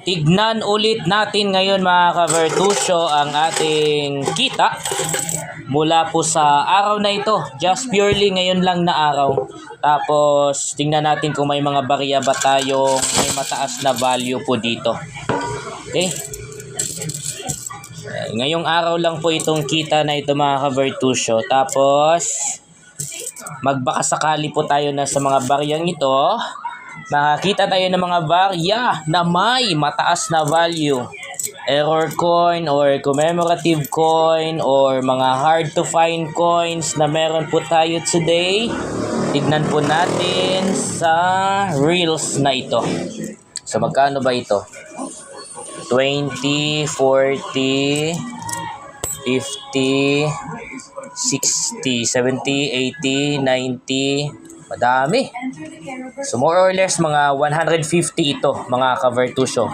Tignan ulit natin ngayon mga ka-Vertusio ang ating kita mula po sa araw na ito. Just purely ngayon lang na araw. Tapos tingnan natin kung may mga barya ba tayo may mataas na value po dito. Okay? Ngayong araw lang po itong kita na ito mga ka-Vertusio. Tapos magbakasakali po tayo na sa mga baryang ito. Nakakita tayo ng mga barya na may mataas na value. Error coin or commemorative coin or mga hard to find coins na meron po tayo today. Tignan po natin sa reels na ito. So magkano ba ito? 20, 40, 50, 60, 70, 80, 90. Madami. So more or less mga 150 ito mga ka-Vertusio.